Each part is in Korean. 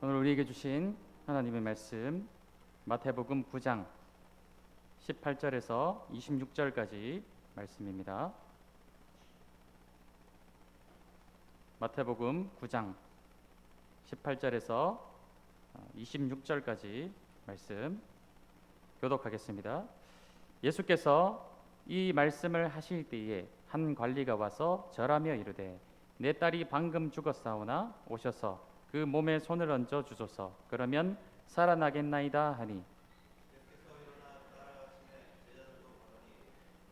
오늘 우리에게 주신 하나님의 말씀 마태복음 9장 18절에서 26절까지 말씀입니다. 마태복음 9장 18절에서 26절까지 말씀 교독하겠습니다. 예수께서 이 말씀을 하실 때에 한 관리가 와서 절하며 이르되 내 딸이 방금 죽었사오나 오셔서 그 몸에 손을 얹어 주소서. 그러면 살아나겠나이다 하니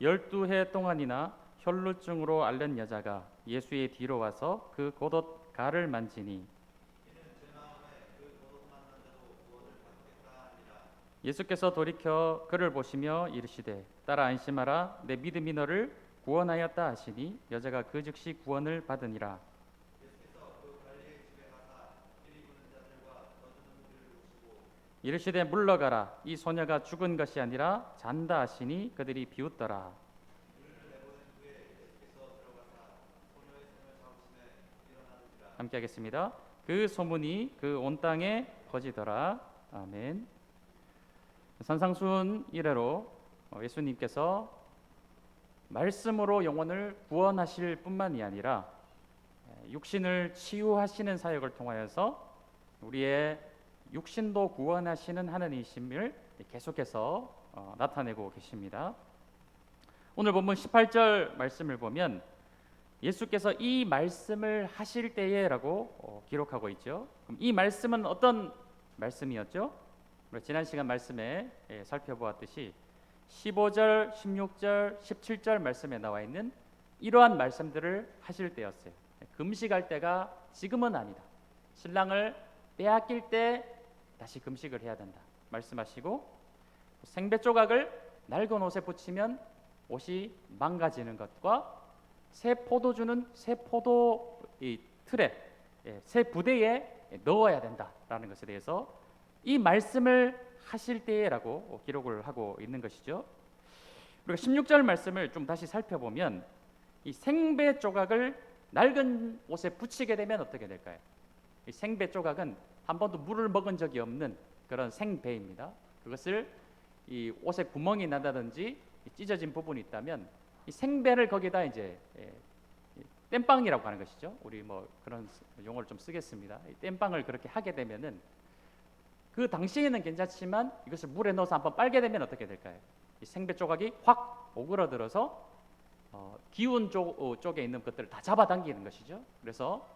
12해 동안이나 혈루증으로 앓는 여자가 예수의 뒤로 와서 그 겉옷 가를 만지니 예수께서 돌이켜 그를 보시며 이르시되 딸아 안심하라 내 믿음이 너를 구원하였다 하시니 여자가 그 즉시 구원을 받으니라. 이르시되 물러가라 이 소녀가 죽은 것이 아니라 잔다 하시니 그들이 비웃더라. 함께 하겠습니다. 그 소문이 그 온 땅에 퍼지더라. 아멘. 산상수훈 이래로 예수님께서 말씀으로 영혼을 구원하실 뿐만이 아니라 육신을 치유하시는 사역을 통하여서 우리의 육신도 구원하시는 하나님이심을 계속해서 나타내고 계십니다. 오늘 본문 18절 말씀을 보면 예수께서 이 말씀을 하실 때에라고 기록하고 있죠. 그럼 이 말씀은 어떤 말씀이었죠? 지난 시간 말씀에 살펴보았듯이 15절, 16절, 17절 말씀에 나와 있는 이러한 말씀들을 하실 때였어요. 금식할 때가 지금은 아니다. 신랑을 빼앗길 때 다시 금식을 해야 된다 말씀하시고, 생배 조각을 낡은 옷에 붙이면 옷이 망가지는 것과 새 포도주는 새 포도 틀에 새 부대에 넣어야 된다라는 것에 대해서 이 말씀을 하실 때라고 기록을 하고 있는 것이죠. 우리가 16절 말씀을 좀 다시 살펴보면 이 생배 조각을 낡은 옷에 붙이게 되면 어떻게 될까요? 이 생배 조각은 한 번도 물을 먹은 적이 없는 그런 생배입니다. 그것을 이 옷에 구멍이 나다든지 찢어진 부분이 있다면 이 생배를 거기다 이제 땜빵이라고 하는 것이죠. 우리 뭐 그런 용어를 좀 쓰겠습니다. 이 땜빵을 그렇게 하게 되면은 그 당시에는 괜찮지만 이것을 물에 넣어서 한번 빨게 되면 어떻게 될까요? 이 생배 조각이 확 오그라들어서 기운 쪽에 있는 것들을 다 잡아당기는 것이죠. 그래서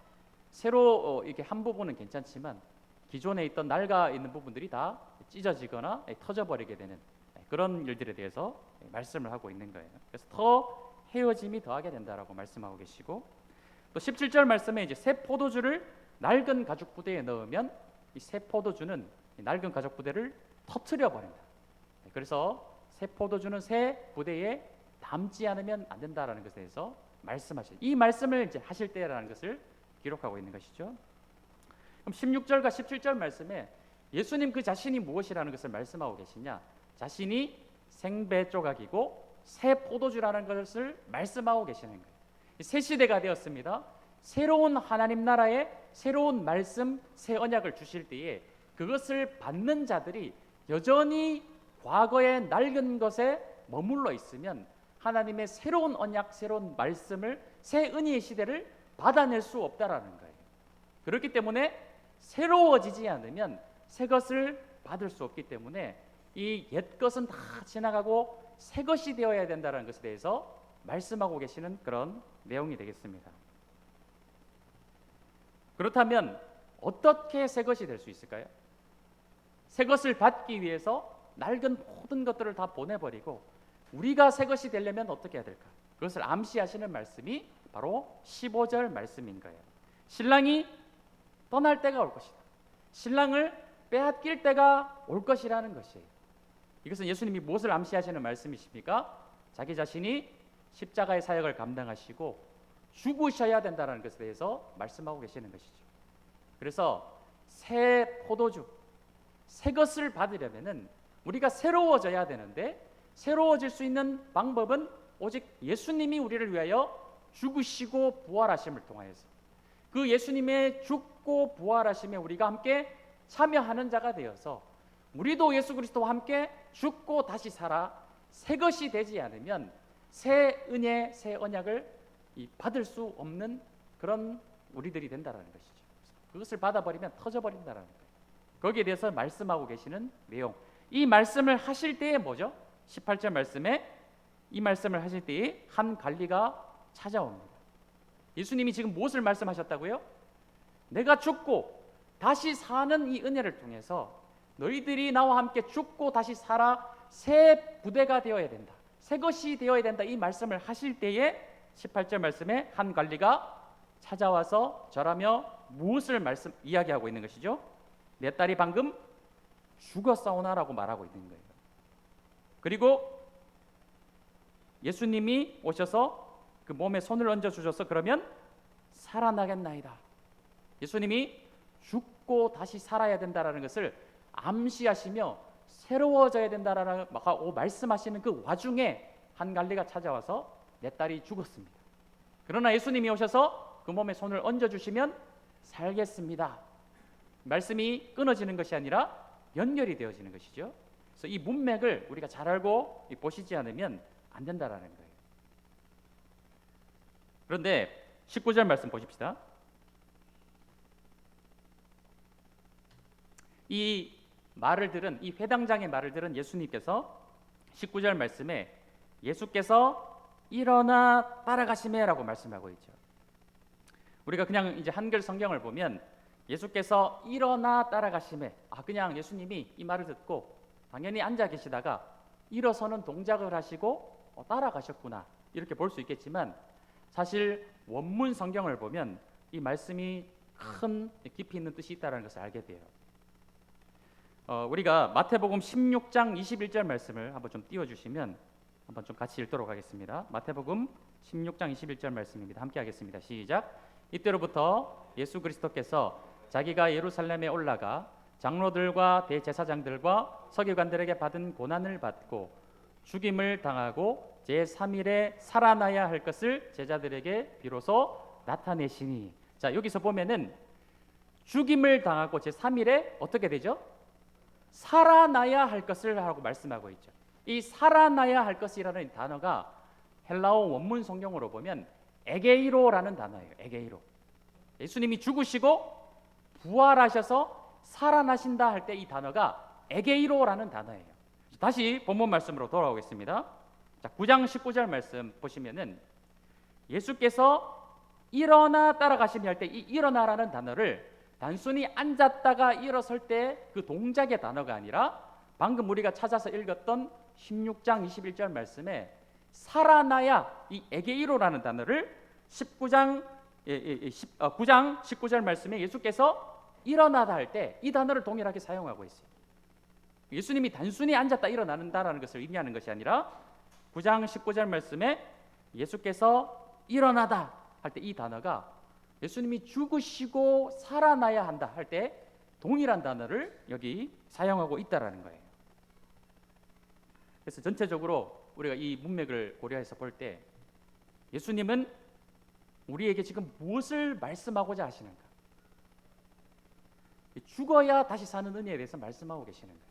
새로 이렇게 한 부분은 괜찮지만 기존에 있던 낡아 있는 부분들이 다 찢어지거나 터져버리게 되는 그런 일들에 대해서 말씀을 하고 있는 거예요. 그래서 더 헤어짐이 더하게 된다라고 말씀하고 계시고, 또 17절 말씀에 이제 새 포도주를 낡은 가죽 부대에 넣으면 이 새 포도주는 이 낡은 가죽 부대를 터트려 버린다. 그래서 새 포도주는 새 부대에 담지 않으면 안 된다라는 것에 대해서 말씀하시죠. 이 말씀을 이제 하실 때라는 것을 기록하고 있는 것이죠. 그럼 16절과 17절 말씀에 예수님 그 자신이 무엇이라는 것을 말씀하고 계시냐? 자신이 생배 조각이고 새 포도주라는 것을 말씀하고 계시는 거예요. 새 시대가 되었습니다. 새로운 하나님 나라의 새로운 말씀, 새 언약을 주실 때에 그것을 받는 자들이 여전히 과거의 낡은 것에 머물러 있으면 하나님의 새로운 언약, 새로운 말씀을, 새 은혜의 시대를 받아낼 수 없다라는 거예요. 그렇기 때문에 새로워지지 않으면 새 것을 받을 수 없기 때문에 이 옛 것은 다 지나가고 새 것이 되어야 된다는 것에 대해서 말씀하고 계시는 그런 내용이 되겠습니다. 그렇다면 어떻게 새 것이 될 수 있을까요? 새 것을 받기 위해서 낡은 모든 것들을 다 보내버리고 우리가 새 것이 되려면 어떻게 해야 될까? 그것을 암시하시는 말씀이 바로 15절 말씀인 거예요. 신랑이 떠날 때가 올 것이다. 신랑을 빼앗길 때가 올 것이라는 것이에요. 이것은 예수님이 무엇을 암시하시는 말씀이십니까? 자기 자신이 십자가의 사역을 감당하시고 죽으셔야 된다는 것에 대해서 말씀하고 계시는 것이죠. 그래서 새 포도주, 새 것을 받으려면은 우리가 새로워져야 되는데 새로워질 수 있는 방법은 오직 예수님이 우리를 위하여 죽으시고 부활하심을 통하여서 그 예수님의 죽고 부활하심에 우리가 함께 참여하는 자가 되어서 우리도 예수 그리스도와 함께 죽고 다시 살아 새 것이 되지 않으면 새 은혜, 새 언약을 받을 수 없는 그런 우리들이 된다라는 것이죠. 그것을 받아버리면 터져버린다라는 거예요. 거기에 대해서 말씀하고 계시는 내용. 이 말씀을 하실 때에 뭐죠? 18절 말씀에 이 말씀을 하실 때에 한 관리가 찾아옵니다. 예수님이 지금 무엇을 말씀하셨다고요? 내가 죽고 다시 사는 이 은혜를 통해서 너희들이 나와 함께 죽고 다시 살아 새 부대가 되어야 된다. 새 것이 되어야 된다. 이 말씀을 하실 때에 18절 말씀에 한 관리가 찾아와서 절하며 무엇을 이야기하고 있는 것이죠? 내 딸이 방금 죽었사오나라고 말하고 있는 거예요. 그리고 예수님이 오셔서 그 몸에 손을 얹어 주셔서 그러면 살아나겠나이다. 예수님이 죽고 다시 살아야 된다라는 것을 암시하시며 새로워져야 된다라는 말씀하시는 그 와중에 한 관리가 찾아와서 내 딸이 죽었습니다. 그러나 예수님이 오셔서 그 몸에 손을 얹어 주시면 살겠습니다. 말씀이 끊어지는 것이 아니라 연결이 되어지는 것이죠. 그래서 이 문맥을 우리가 잘 알고 보시지 않으면 안 된다라는 거예요. 그런데 19절 말씀 보십시다. 이 말을 들은 이 회당장의 말을 들은 예수님께서 19절 말씀에 예수께서 일어나 따라가시매라고 말씀하고 있죠. 우리가 그냥 이제 한글 성경을 보면 예수께서 일어나 따라가시매, 그냥 예수님이 이 말을 듣고 당연히 앉아 계시다가 일어서는 동작을 하시고 따라가셨구나 이렇게 볼 수 있겠지만 사실 원문 성경을 보면 이 말씀이 큰 깊이 있는 뜻이 있다는 것을 알게 돼요. 우리가 마태복음 16장 21절 말씀을 한번 좀 띄워주시면 한번 좀 같이 읽도록 하겠습니다. 마태복음 16장 21절 말씀입니다. 함께 하겠습니다. 시작. 이때로부터 예수 그리스도께서 자기가 예루살렘에 올라가 장로들과 대제사장들과 서기관들에게 받은 고난을 받고 죽임을 당하고 제3일에 살아나야 할 것을 제자들에게 비로소 나타내시니. 자, 여기서 보면은 죽임을 당하고 제3일에 어떻게 되죠? 살아나야 할 것을 하고 말씀하고 있죠. 이 살아나야 할 것이라는 단어가 헬라어 원문 성경으로 보면 에게이로라는 단어예요. 에게이로. 예수님이 죽으시고 부활하셔서 살아나신다 할 때 이 단어가 에게이로라는 단어예요. 다시 본문 말씀으로 돌아오겠습니다. 자, 9장 19절 말씀 보시면은 예수께서 일어나 따라가시며 할 때 이 일어나라는 단어를 단순히 앉았다가 일어설 때 그 동작의 단어가 아니라 방금 우리가 찾아서 읽었던 16장 21절 말씀에 살아나야 이 에게이로라는 단어를 9장 19절 말씀에 예수께서 일어나다 할 때 이 단어를 동일하게 사용하고 있어요. 예수님이 단순히 앉았다 일어나는다라는 것을 의미하는 것이 아니라 9장 19절 말씀에 예수께서 일어나다 할 때 이 단어가 예수님이 죽으시고 살아나야 한다 할 때 동일한 단어를 여기 사용하고 있다라는 거예요. 그래서 전체적으로 우리가 이 문맥을 고려해서 볼 때 예수님은 우리에게 지금 무엇을 말씀하고자 하시는가? 죽어야 다시 사는 은혜에 대해서 말씀하고 계시는 거예요.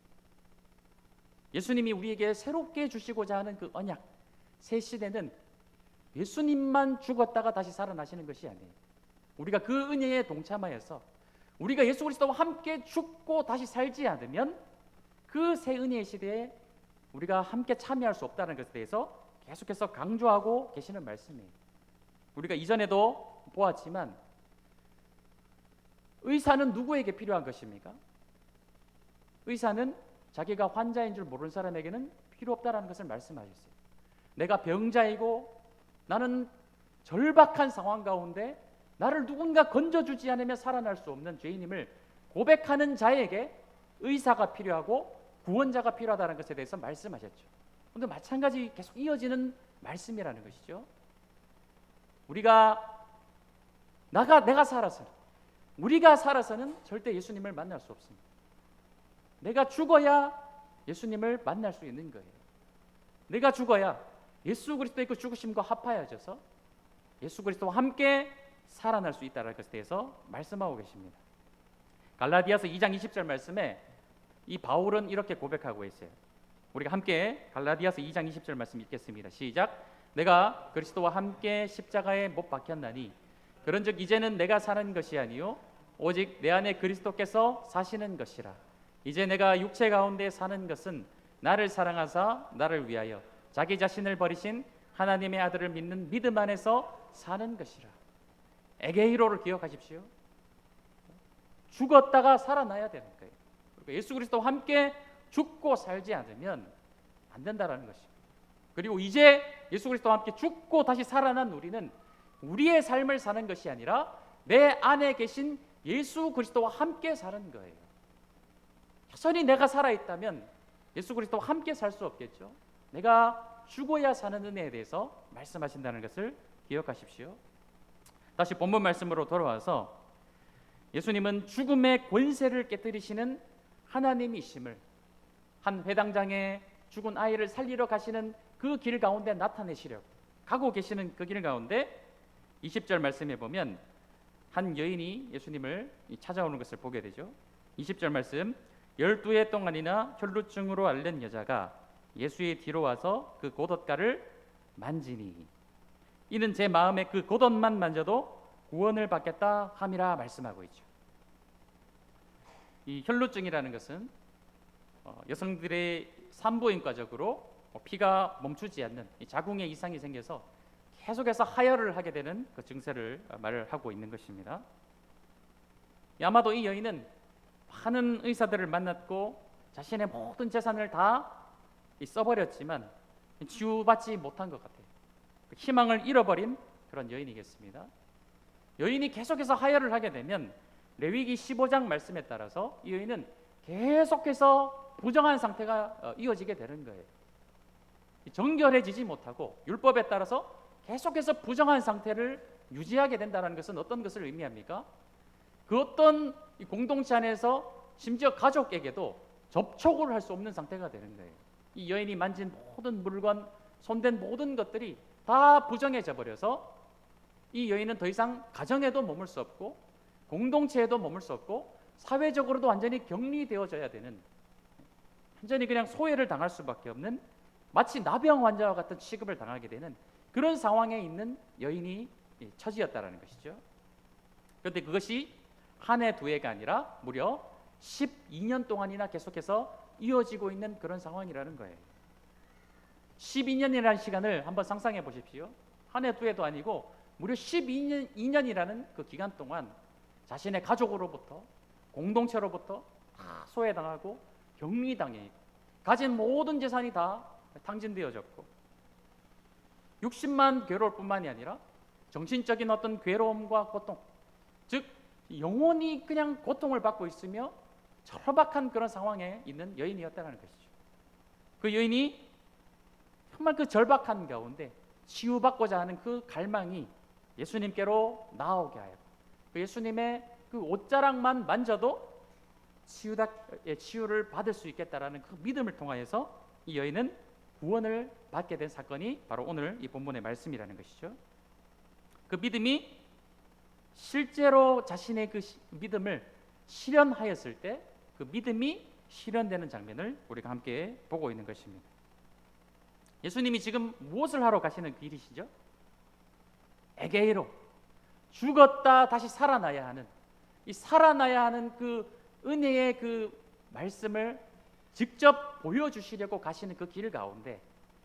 예수님이 우리에게 새롭게 주시고자 하는 그 언약, 새 시대는 예수님만 죽었다가 다시 살아나시는 것이 아니에요. 우리가 그 은혜에 동참하여서 우리가 예수 그리스도와 함께 죽고 다시 살지 않으면 그 새 은혜의 시대에 우리가 함께 참여할 수 없다는 것에 대해서 계속해서 강조하고 계시는 말씀이에요. 우리가 이전에도 보았지만 의사는 누구에게 필요한 것입니까? 의사는 자기가 환자인 줄 모르는 사람에게는 필요 없다라는 것을 말씀하셨어요. 내가 병자이고 나는 절박한 상황 가운데 나를 누군가 건져주지 않으면 살아날 수 없는 죄인임을 고백하는 자에게 의사가 필요하고 구원자가 필요하다는 것에 대해서 말씀하셨죠. 그런데 마찬가지 계속 이어지는 말씀이라는 것이죠. 내가 살아서는, 우리가 살아서는 절대 예수님을 만날 수 없습니다. 내가 죽어야 예수님을 만날 수 있는 거예요. 내가 죽어야 예수 그리스도의 그 죽으심과 합하여져서 예수 그리스도와 함께 살아날 수 있다는 것에 대해서 말씀하고 계십니다. 갈라디아서 2장 20절 말씀에 이 바울은 이렇게 고백하고 있어요. 우리가 함께 갈라디아서 2장 20절 말씀 읽겠습니다. 시작. 내가 그리스도와 함께 십자가에 못 박혔나니 그런즉 이제는 내가 사는 것이 아니요 오직 내 안에 그리스도께서 사시는 것이라. 이제 내가 육체 가운데 사는 것은 나를 사랑하사 나를 위하여 자기 자신을 버리신 하나님의 아들을 믿는 믿음 안에서 사는 것이라. 에게이로를 기억하십시오. 죽었다가 살아나야 되는 거예요. 그리고 예수 그리스도와 함께 죽고 살지 않으면 안 된다라는 것입니다. 그리고 이제 예수 그리스도와 함께 죽고 다시 살아난 우리는 우리의 삶을 사는 것이 아니라 내 안에 계신 예수 그리스도와 함께 사는 거예요. 여전히 내가 살아있다면 예수 그리스도와 함께 살 수 없겠죠. 내가 죽어야 사는 은혜에 대해서 말씀하신다는 것을 기억하십시오. 다시 본문 말씀으로 돌아와서 예수님은 죽음의 권세를 깨뜨리시는 하나님이심을 한 회당장에 죽은 아이를 살리러 가시는 그 길 가운데 나타내시려고 가고 계시는 그 길 가운데 20절 말씀에 보면 한 여인이 예수님을 찾아오는 것을 보게 되죠. 20절 말씀 12해 동안이나 혈루증으로 앓는 여자가 예수의 뒤로 와서 그 겉옷가를 만지니 이는 제 마음에 그 겉옷만 만져도 구원을 받겠다 함이라 말씀하고 있죠. 이 혈루증이라는 것은 여성들의 산부인과적으로 피가 멈추지 않는 자궁에 이상이 생겨서 계속해서 하혈을 하게 되는 그 증세를 말을 하고 있는 것입니다. 아마도 이 여인은 많은 의사들을 만났고 자신의 모든 재산을 다 써버렸지만 치유받지 못한 것 같아요. 희망을 잃어버린 그런 여인이겠습니다. 여인이 계속해서 하혈을 하게 되면 레위기 15장 말씀에 따라서 이 여인은 계속해서 부정한 상태가 이어지게 되는 거예요. 정결해지지 못하고 율법에 따라서 계속해서 부정한 상태를 유지하게 된다는 것은 어떤 것을 의미합니까? 그 어떤 공동체 안에서 심지어 가족에게도 접촉을 할 수 없는 상태가 되는 거예요. 이 여인이 만진 모든 물건, 손댄 모든 것들이 다 부정해져 버려서 이 여인은 더 이상 가정에도 머물 수 없고 공동체에도 머물 수 없고 사회적으로도 완전히 격리되어져야 되는, 완전히 그냥 소외를 당할 수밖에 없는, 마치 나병 환자와 같은 취급을 당하게 되는 그런 상황에 있는 여인이 처지였다라는 것이죠. 그런데 그것이 한 해 두 해가 아니라 무려 12년 동안이나 계속해서 이어지고 있는 그런 상황이라는 거예요. 12년이라는 시간을 한번 상상해 보십시오. 한 해 두 해도 아니고 무려 12년이라는 그 기간 동안 자신의 가족으로부터 공동체로부터 다 소외당하고 격리당해 가진 모든 재산이 다 탕진되어졌고 60만 괴로울 뿐만이 아니라 정신적인 어떤 괴로움과 고통, 즉 영원히 그냥 고통을 받고 있으며 절박한 그런 상황에 있는 여인이었다는 것이죠. 그 여인이 정말 그 절박한 가운데 치유받고자 하는 그 갈망이 예수님께로 나오게 하였고 그 예수님의 그 옷자락만 만져도 치유를 받을 수 있겠다라는 그 믿음을 통하여서 이 여인은 구원을 받게 된 사건이 바로 오늘 이 본문의 말씀이라는 것이죠. 그 믿음이 실제로 자신의 그 믿음을 실현하였을 때 그 믿음이 실현되는 장면을 우리가 함께 보고 있는 것입니다. 예수님이 지금 무엇을 하러 가시는 길이시죠? 에게이로, 죽었다 다시 살아나야 하는, 이 살아나야 하는 그 은혜의 그 말씀을 직접 보여주시려고 가시는 그 길 가운데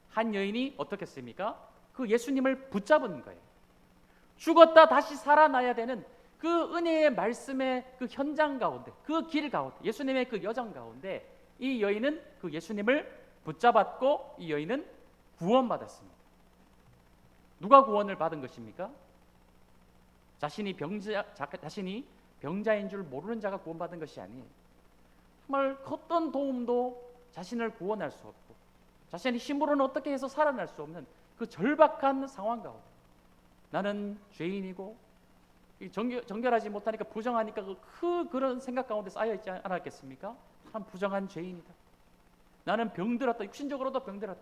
한 여인이 어떻겠습니까? 그 예수님을 붙잡은 거예요. 죽었다 다시 살아나야 되는 그 은혜의 말씀의 그 현장 가운데, 그 길 가운데, 예수님의 그 여정 가운데 이 여인은 그 예수님을 붙잡았고 이 여인은 구원받았습니다. 누가 구원을 받은 것입니까? 자신이 병자인 줄 모르는 자가 구원받은 것이 아니에요. 정말 어떤 도움도 자신을 구원할 수 없고 자신의 힘으로는 어떻게 해서 살아날 수 없는 그 절박한 상황 가운데 나는 죄인이고 정결하지 못하니까 부정하니까 그런 생각 가운데 쌓여있지 않았겠습니까? 난 부정한 죄인이다. 나는 병들었다. 육신적으로도 병들었다.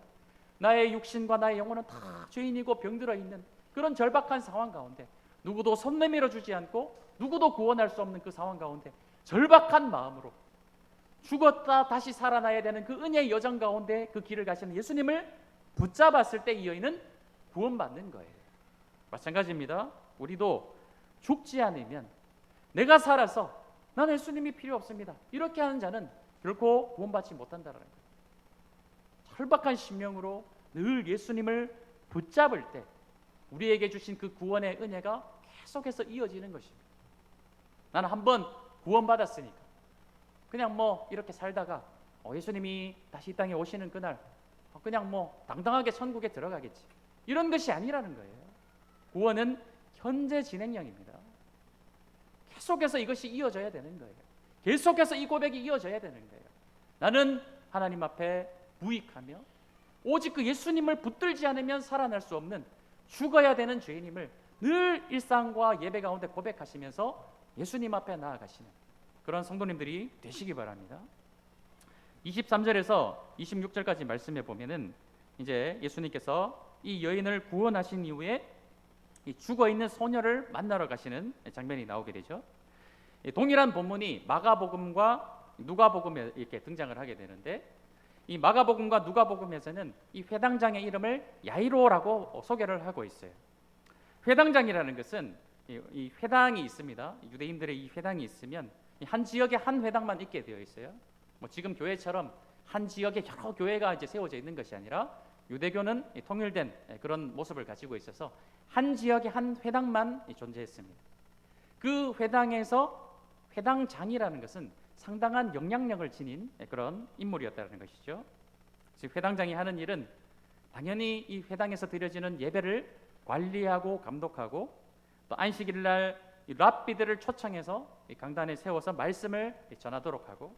나의 육신과 나의 영혼은 다 죄인이고 병들어 있는 그런 절박한 상황 가운데 누구도 손 내밀어 주지 않고 누구도 구원할 수 없는 그 상황 가운데 절박한 마음으로 죽었다 다시 살아나야 되는 그 은혜의 여정 가운데 그 길을 가시는 예수님을 붙잡았을 때 이 여인은 구원받는 거예요. 마찬가지입니다. 우리도 죽지 않으면 내가 살아서 나는 예수님이 필요 없습니다, 이렇게 하는 자는 결코 구원받지 못한다는 거예요. 절박한 심령으로 늘 예수님을 붙잡을 때 우리에게 주신 그 구원의 은혜가 계속해서 이어지는 것입니다. 나는 한번 구원받았으니까 그냥 뭐 이렇게 살다가 예수님이 다시 이 땅에 오시는 그날 그냥 뭐 당당하게 천국에 들어가겠지, 이런 것이 아니라는 거예요. 구원은 현재 진행형입니다. 계속해서 이것이 이어져야 되는 거예요. 계속해서 이 고백이 이어져야 되는 거예요. 나는 하나님 앞에 부익하며 오직 그 예수님을 붙들지 않으면 살아날 수 없는 죽어야 되는 죄인임을 늘 일상과 예배 가운데 고백하시면서 예수님 앞에 나아가시는 그런 성도님들이 되시기 바랍니다. 23절에서 26절까지 말씀해 보면은 이제 예수님께서 이 여인을 구원하신 이후에 이 죽어 있는 소녀를 만나러 가시는 장면이 나오게 되죠. 동일한 본문이 마가복음과 누가복음에 이렇게 등장을 하게 되는데, 이 마가복음과 누가복음에서는 이 회당장의 이름을 야이로라고 소개를 하고 있어요. 회당장이라는 것은 이 회당이 있습니다. 유대인들의 이 회당이 있으면 한 지역에 한 회당만 있게 되어 있어요. 뭐 지금 교회처럼 한 지역에 여러 교회가 이제 세워져 있는 것이 아니라 유대교는 통일된 그런 모습을 가지고 있어서 한 지역에 한 회당만 존재했습니다. 그 회당에서 회당장이라는 것은 상당한 영향력을 지닌 그런 인물이었다는 것이죠. 즉 회당장이 하는 일은 당연히 이 회당에서 드려지는 예배를 관리하고 감독하고, 또 안식일 날 랍비들을 초청해서 강단에 세워서 말씀을 전하도록 하고,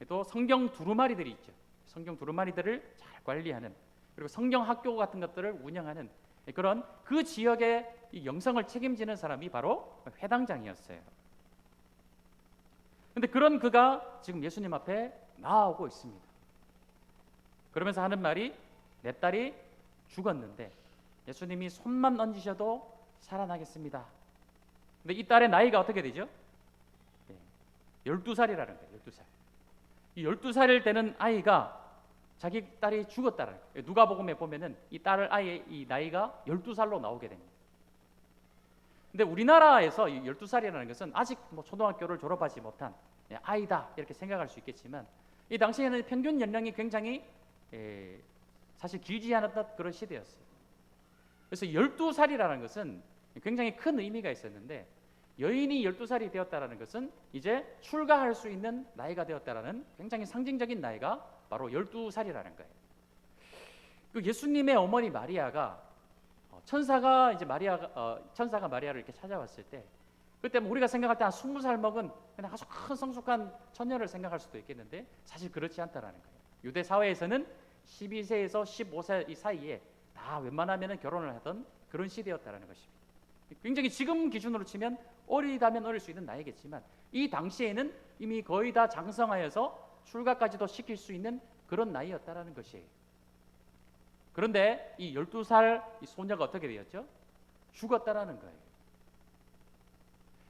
또 성경 두루마리들이 있죠. 성경 두루마리들을 잘 관리하는, 그리고 성경 학교 같은 것들을 운영하는 그런 그 지역의 영성을 책임지는 사람이 바로 회당장이었어요. 그런데 그런 그가 지금 예수님 앞에 나아오고 있습니다. 그러면서 하는 말이, 내 딸이 죽었는데 예수님이 손만 얹으셔도 살아나겠습니다. 근데 이 딸의 나이가 어떻게 되죠? 12살이라는 거예요. 12살. 이 12살 되는 아이가 자기 딸이 죽었다는 거예요. 누가복음에 보면은 이 딸 아이의 이 나이가 12살로 나오게 됩니다. 근데 우리나라에서 이 12살이라는 것은 아직 뭐 초등학교를 졸업하지 못한 아이다 이렇게 생각할 수 있겠지만, 이 당시에는 평균 연령이 굉장히 사실 길지 않았던 그런 시대였어요. 그래서 12살이라는 것은 굉장히 큰 의미가 있었는데, 여인이 12살이 되었다는 것은 이제 출가할 수 있는 나이가 되었다는 굉장히 상징적인 나이가 바로 12살이라는 거예요. 그 예수님의 어머니 마리아가 천사가 마리아를 이렇게 찾아왔을 때, 그때 뭐 우리가 생각할 때 한 20살 먹은 그냥 아주 큰 성숙한 처녀를 생각할 수도 있겠는데, 사실 그렇지 않다라는 거예요. 유대 사회에서는 12세에서 15세 이 사이에 다 웬만하면 결혼을 하던 그런 시대였다라는 것입니다. 굉장히 지금 기준으로 치면 어리다면 어릴 수 있는 나이겠지만, 이 당시에는 이미 거의 다 장성하여서 출가까지도 시킬 수 있는 그런 나이였다라는 것이에요. 그런데 이 12살 이 소녀가 어떻게 되었죠? 죽었다라는 거예요.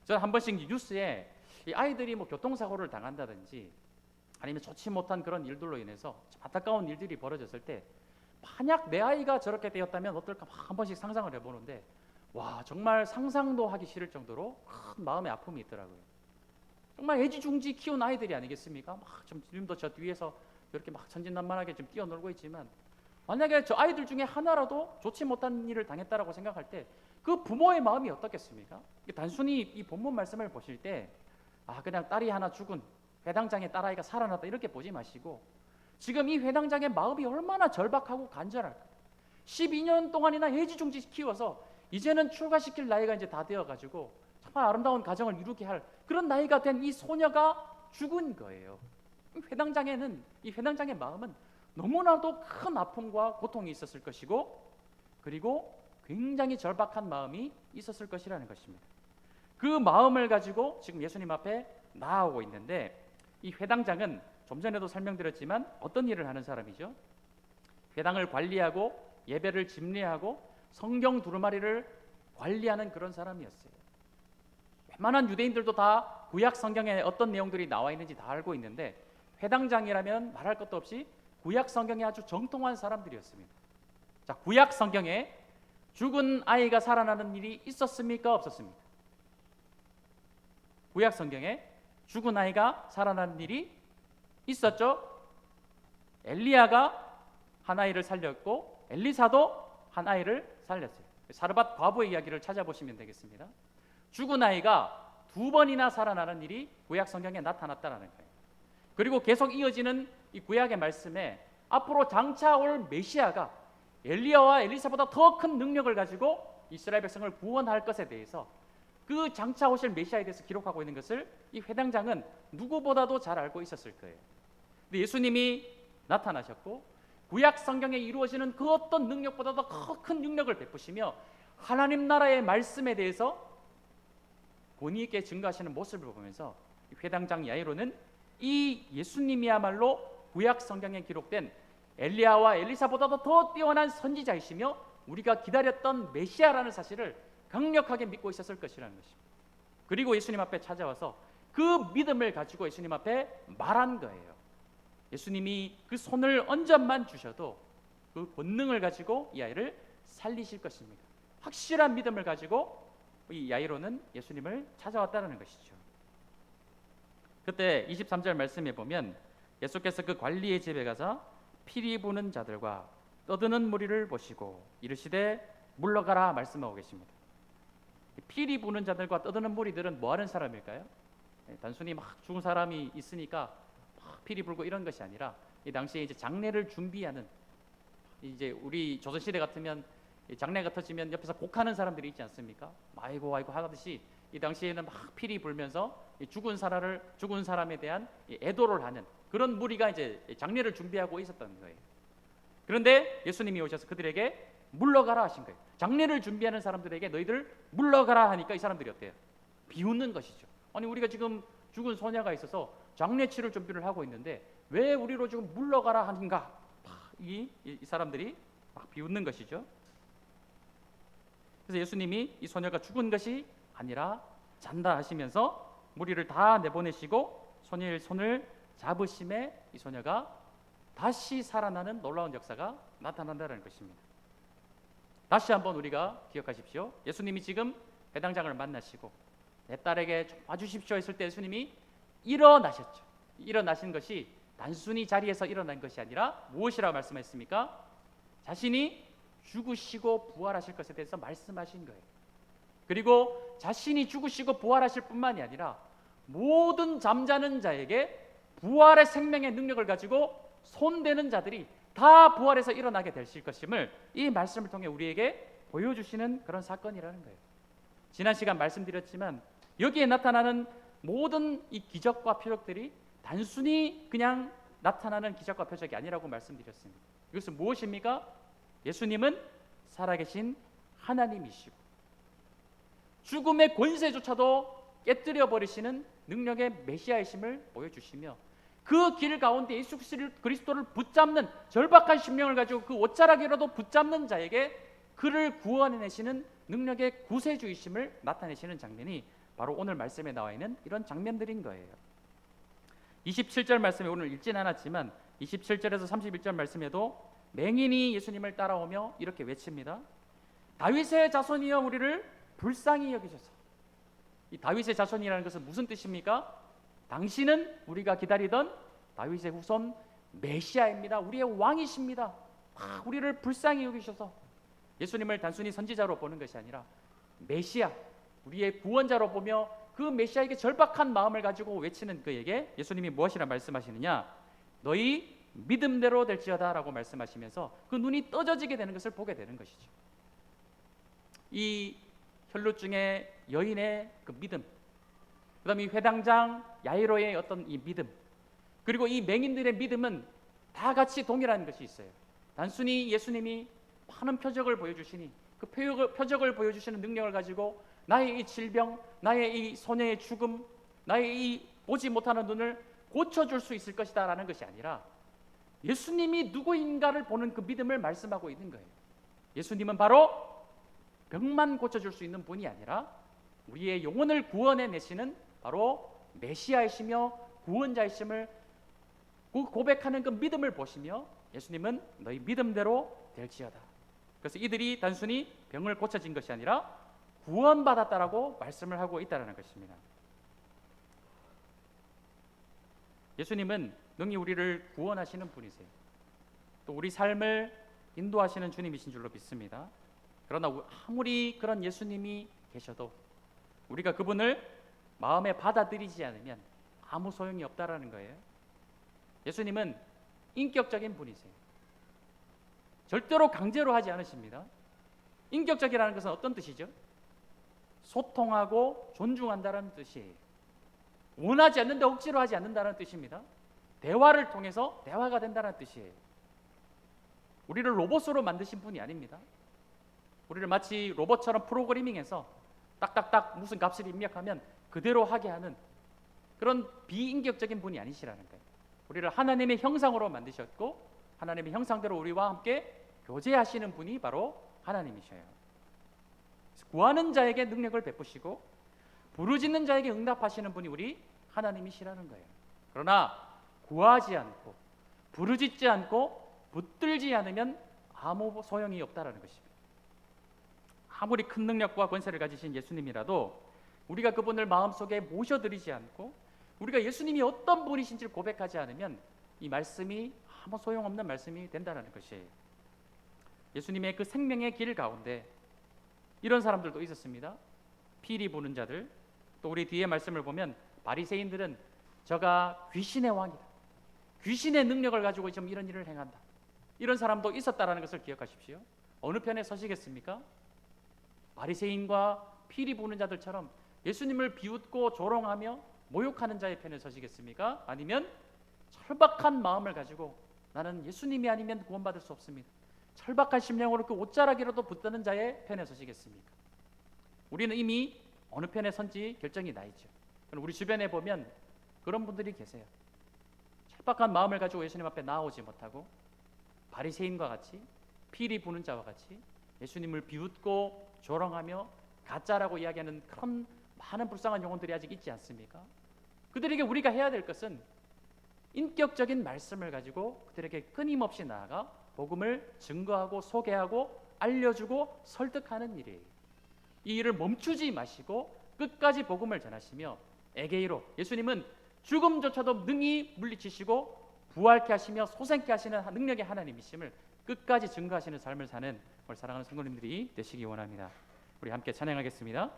저는 한 번씩 뉴스에 이 아이들이 뭐 교통사고를 당한다든지 아니면 좋지 못한 그런 일들로 인해서 안타까운 일들이 벌어졌을 때, 만약 내 아이가 저렇게 되었다면 어떨까 한 번씩 상상을 해보는데, 와, 정말 상상도 하기 싫을 정도로 큰 마음의 아픔이 있더라고요. 정말 애지중지 키운 아이들이 아니겠습니까? 막 지금도 저 뒤에서 이렇게 막 천진난만하게 좀 뛰어놀고 있지만, 만약에 저 아이들 중에 하나라도 좋지 못한 일을 당했다라고 생각할 때 그 부모의 마음이 어떻겠습니까? 단순히 이 본문 말씀을 보실 때 그냥 딸이 하나 죽은 회당장의 딸아이가 살아났다 이렇게 보지 마시고, 지금 이 회당장의 마음이 얼마나 절박하고 간절할까. 12년 동안이나 애지중지 키워서 이제는 출가시킬 나이가 이제 다 되어가지고 정말 아름다운 가정을 이루게 할 그런 나이가 된 이 소녀가 죽은 거예요. 회당장에는, 이 회당장의 마음은 너무나도 큰 아픔과 고통이 있었을 것이고, 그리고 굉장히 절박한 마음이 있었을 것이라는 것입니다. 그 마음을 가지고 지금 예수님 앞에 나아오고 있는데, 이 회당장은 좀 전에도 설명드렸지만 어떤 일을 하는 사람이죠? 회당을 관리하고 예배를 집례하고 성경 두루마리를 관리하는 그런 사람이었어요. 웬만한 유대인들도 다 구약 성경에 어떤 내용들이 나와 있는지 다 알고 있는데 회당장이라면 말할 것도 없이 구약 성경에 아주 정통한 사람들이었습니다. 자, 구약 성경에 죽은 아이가 살아나는 일이 있었습니까? 없었습니까? 구약 성경에 죽은 아이가 살아나는 일이 있었죠. 엘리야가 한 아이를 살렸고 엘리사도 한 아이를 살렸어요. 사르밧 과부의 이야기를 찾아보시면 되겠습니다. 죽은 아이가 2번이나 살아나는 일이 구약 성경에 나타났다는 거예요. 그리고 계속 이어지는 이 구약의 말씀에 앞으로 장차 올 메시아가 엘리야와 엘리사보다 더 큰 능력을 가지고 이스라엘 백성을 구원할 것에 대해서 그 장차 오실 메시아에 대해서 기록하고 있는 것을 이 회당장은 누구보다도 잘 알고 있었을 거예요. 근데 예수님이 나타나셨고 구약 성경에 이루어지는 그 어떤 능력보다도 더 큰 능력을 베푸시며 하나님 나라의 말씀에 대해서 본의 있게 증거하시는 모습을 보면서 회당장 야이로는 이 예수님이야말로 구약 성경에 기록된 엘리야와 엘리사보다도 더 뛰어난 선지자이시며 우리가 기다렸던 메시아라는 사실을 강력하게 믿고 있었을 것이라는 것입니다. 그리고 예수님 앞에 찾아와서 그 믿음을 가지고 예수님 앞에 말한 거예요. 예수님이 그 손을 얹어만 주셔도 그 권능을 가지고 이 아이를 살리실 것입니다. 확실한 믿음을 가지고 이 야이로는 예수님을 찾아왔다는 것이죠. 그때 23절 말씀에 보면 예수께서 그 관리의 집에 가서 피리 부는 자들과 떠드는 무리를 보시고 이르시되 물러가라 말씀하고 계십니다. 피리 부는 자들과 떠드는 무리들은 뭐 하는 사람일까요? 단순히 막 죽은 사람이 있으니까 막 피리 불고 이런 것이 아니라 이 당시에 이제 장례를 준비하는, 이제 우리 조선시대 같으면 장례가 터지면 옆에서 곡하는 사람들이 있지 않습니까? 아이고 아이고 하듯이 이 당시에는 막 피리 불면서 죽은 사람에 대한 애도를 하는 그런 무리가 이제 장례를 준비하고 있었던 거예요. 그런데 예수님이 오셔서 그들에게 물러가라 하신 거예요. 장례를 준비하는 사람들에게 너희들 물러가라 하니까 이 사람들이 어때요? 비웃는 것이죠. 아니 우리가 지금 죽은 소녀가 있어서 장례 치를 준비를 하고 있는데 왜 우리로 지금 물러가라 하는가? 이 사람들이 막 비웃는 것이죠. 그래서 예수님이 이 소녀가 죽은 것이 아니라 잔다 하시면서 무리를 다 내보내시고 소녀의 손을 잡으심에 이 소녀가 다시 살아나는 놀라운 역사가 나타난다는 것입니다. 다시 한번 우리가 기억하십시오. 예수님이 지금 회당장을 만나시고 내 딸에게 좀 와주십시오 했을 때 예수님이 일어나셨죠. 일어나신 것이 단순히 자리에서 일어난 것이 아니라 무엇이라고 말씀하셨습니까? 자신이 죽으시고 부활하실 것에 대해서 말씀하신 거예요. 그리고 자신이 죽으시고 부활하실 뿐만이 아니라 모든 잠자는 자에게 부활의 생명의 능력을 가지고 손대는 자들이 다 부활해서 일어나게 되실 것임을 이 말씀을 통해 우리에게 보여주시는 그런 사건이라는 거예요. 지난 시간 말씀드렸지만 여기에 나타나는 모든 이 기적과 표적들이 단순히 그냥 나타나는 기적과 표적이 아니라고 말씀드렸습니다. 이것은 무엇입니까? 예수님은 살아계신 하나님이시고 죽음의 권세조차도 깨뜨려 버리시는 능력의 메시아이심을 보여주시며 그 길 가운데 예수 그리스도를 붙잡는 절박한 심령을 가지고 그 옷자락이라도 붙잡는 자에게 그를 구원해내시는 능력의 구세주이심을 나타내시는 장면이 바로 오늘 말씀에 나와 있는 이런 장면들인 거예요. 27절 말씀에 오늘 읽진 않았지만 27절에서 31절 말씀에도 맹인이 예수님을 따라오며 이렇게 외칩니다. 다윗의 자손이여 우리를 불쌍히 여기소서. 이 다윗의 자손이라는 것은 무슨 뜻입니까? 당신은 우리가 기다리던 다윗의 후손 메시아입니다. 우리의 왕이십니다. 우리를 불쌍히 여기셔서 예수님을 단순히 선지자로 보는 것이 아니라 메시아, 우리의 구원자로 보며 그 메시아에게 절박한 마음을 가지고 외치는 그에게 예수님이 무엇이라 말씀하시느냐? 너희 믿음대로 될지어다 라고 말씀하시면서 그 눈이 떠져지게 되는 것을 보게 되는 것이죠. 이 혈루증의 여인의 그 믿음, 그 다음에 이 회당장 야이로의 어떤 이 믿음, 그리고 이 맹인들의 믿음은 다 같이 동일한 것이 있어요. 단순히 예수님이 많은 표적을 보여주시니 그 표적을 보여주시는 능력을 가지고 나의 이 질병, 나의 이 소녀의 죽음, 나의 이 보지 못하는 눈을 고쳐줄 수 있을 것이다 라는 것이 아니라 예수님이 누구인가를 보는 그 믿음을 말씀하고 있는 거예요. 예수님은 바로 병만 고쳐줄 수 있는 분이 아니라 우리의 영혼을 구원해 내시는 바로 메시아이시며 구원자이심을 고백하는 그 믿음을 보시며 예수님은 너희 믿음대로 될지어다. 그래서 이들이 단순히 병을 고쳐진 것이 아니라 구원받았다라고 말씀을 하고 있다는 것입니다. 예수님은 능히 우리를 구원하시는 분이세요. 또 우리 삶을 인도하시는 주님이신 줄로 믿습니다. 그러나 아무리 그런 예수님이 계셔도 우리가 그분을 마음에 받아들이지 않으면 아무 소용이 없다라는 거예요. 예수님은 인격적인 분이세요. 절대로 강제로 하지 않으십니다. 인격적이라는 것은 어떤 뜻이죠? 소통하고 존중한다는 뜻이에요. 원하지 않는데 억지로 하지 않는다는 뜻입니다. 대화를 통해서 대화가 된다는 뜻이에요. 우리를 로봇으로 만드신 분이 아닙니다. 우리를 마치 로봇처럼 프로그래밍해서 딱딱딱 무슨 값을 입력하면 그대로 하게 하는 그런 비인격적인 분이 아니시라는 거예요. 우리를 하나님의 형상으로 만드셨고 하나님의 형상대로 우리와 함께 교제하시는 분이 바로 하나님이셔요. 구하는 자에게 능력을 베푸시고 부르짖는 자에게 응답하시는 분이 우리 하나님이시라는 거예요. 그러나 구하지 않고 부르짖지 않고 붙들지 않으면 아무 소용이 없다라는 것입니다. 아무리 큰 능력과 권세를 가지신 예수님이라도 우리가 그분을 마음속에 모셔드리지 않고 우리가 예수님이 어떤 분이신지를 고백하지 않으면 이 말씀이 아무 소용없는 말씀이 된다는 것이에요. 예수님의 그 생명의 길 가운데 이런 사람들도 있었습니다. 피리 부는 자들. 또 우리 뒤에 말씀을 보면 바리새인들은 저가 귀신의 왕이다, 귀신의 능력을 가지고 좀 이런 일을 행한다, 이런 사람도 있었다라는 것을 기억하십시오. 어느 편에 서시겠습니까? 바리새인과 피리 부는 자들처럼 예수님을 비웃고 조롱하며 모욕하는 자의 편에 서시겠습니까? 아니면 철박한 마음을 가지고 나는 예수님이 아니면 구원받을 수 없습니다, 철박한 심령으로 그 옷자락이라도 붙드는 자의 편에 서시겠습니까? 우리는 이미 어느 편에 선지 결정이 나 있죠. 우리 주변에 보면 그런 분들이 계세요. 철박한 마음을 가지고 예수님 앞에 나오지 못하고 바리새인과 같이 피리 부는 자와 같이 예수님을 비웃고 조롱하며 가짜라고 이야기하는 그런 많은 불쌍한 영혼들이 아직 있지 않습니까? 그들에게 우리가 해야 될 것은 인격적인 말씀을 가지고 그들에게 끊임없이 나아가 복음을 증거하고 소개하고 알려주고 설득하는 일이에요. 이 일을 멈추지 마시고 끝까지 복음을 전하시며 에게이로, 예수님은 죽음조차도 능히 물리치시고 부활케 하시며 소생케 하시는 능력의 하나님이심을 끝까지 증거하시는 삶을 사는 우리 사랑하는 성도님들이 되시기 원합니다. 우리 함께 찬양하겠습니다.